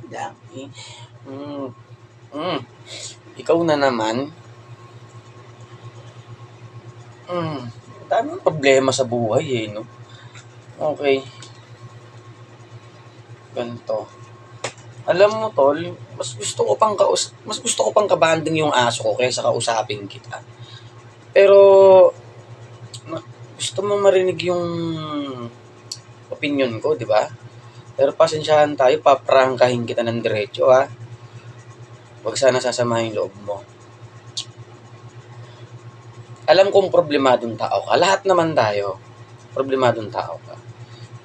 Dami. Mm. Mm. Ikaw na naman. Daming problema sa buhay eh, no? Okay, ganito. Alam mo tol, mas gusto ko pang kabanding yung aso ko kaysa kausapin kita. Pero gusto mo marinig yung opinion ko, di ba? Pero pasensyahan tayo, paprangkahin kita ng diretso ha. Huwag sana sasamahin yung loob mo. Alam kong problemadong tao ka. Lahat naman tayo, problemadong tao ka.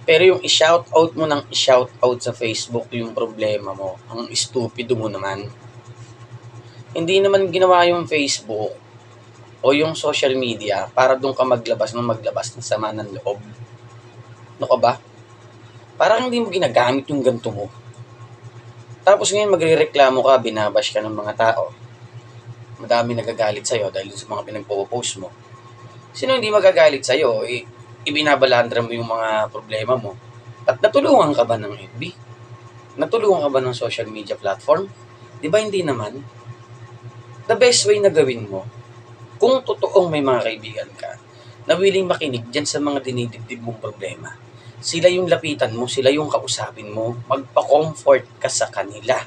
Pero yung i-shoutout mo ng i-shoutout sa Facebook yung problema mo, ang stupido mo naman. Hindi naman ginawa yung Facebook o yung social media para doon ka maglabas ng sama ng loob. Ano ka ba? Parang hindi mo ginagamit yung ganito mo. Tapos ngayon magrereklamo ka, binabash ka ng mga tao. Madami nagagalit sa'yo dahil sa mga pinagpo-post mo. Sino hindi magagalit sa'yo? Ibinabalandra mo yung mga problema mo. At natulungan ka ba ng FB? Natulungan ka ba ng social media platform? Di ba hindi naman? The best way na gawin mo, kung totoong may mga kaibigan ka na willing makinig dyan sa mga dinidibdib mong problema, sila yung lapitan mo, sila yung kausapin mo, magpa-comfort ka sa kanila.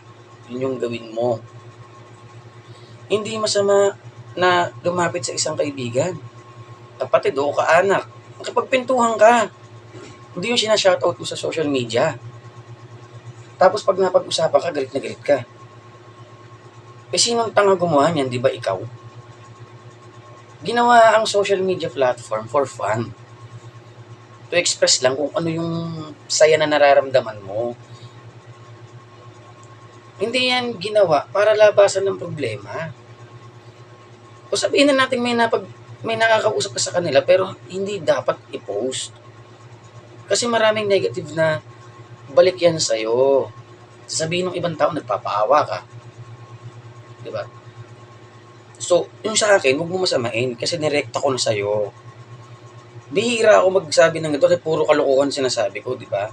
Yun yung gawin mo. Hindi masama na lumapit sa isang kaibigan, kapatid o kaanak, makipagpintuhan ka. Hindi yung sinashoutout mo sa social media. Tapos pag napag-usapan ka, galit na galit ka. Sinong tanga gumawa niyan, di ba ikaw? Ginawa ang social media platform for fun. To express lang kung ano yung saya na nararamdaman mo. Hindi yan ginawa para labasan ng problema. O sabihin na natin may nakakausap ka sa kanila pero hindi dapat i-post. Kasi maraming negative na balik yan sa'yo. Sabihin ng ibang tao, nagpapaawa ka. Diba? So, yung sa akin, huwag mo masamain kasi nirekta ko na sa'yo. Bihira ako magsabi ng ito kasi puro kalokohan sinasabi ko, di ba?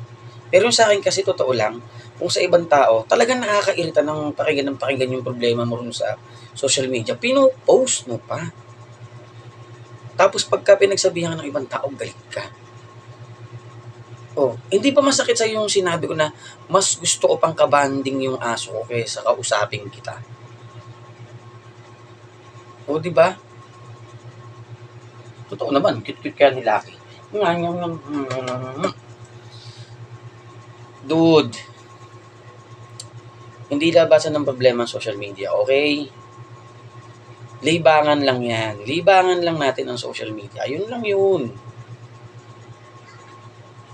Pero yung sa akin kasi totoo lang, kung sa ibang tao, talagang nakakairita ng pakinggan yung problema mo rin sa social media, pino-post mo pa. Tapos pagka pinagsabihan ng ibang tao, galit ka. Hindi pa masakit sa yung sinabi ko na mas gusto ko pang kabanding yung aso ko kaysa kausapin kita. Di ba? Totoo naman, cute-cute kaya ni Lucky. Dude, hindi labasan ng problema ang social media, okay? Libangan lang yan. Libangan lang natin ang social media. Ayun lang yun.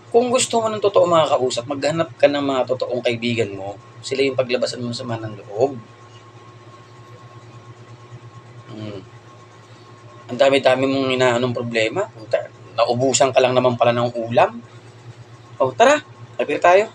Kung gusto mo ng totoo mga kausap, maghanap ka ng mga totoong kaibigan mo. Sila yung paglabasan mo sa sama ng loob. Ang dami-dami mong inaanong problema. Naubusan ka lang naman pala ng ulam. Tara, kapir tayo.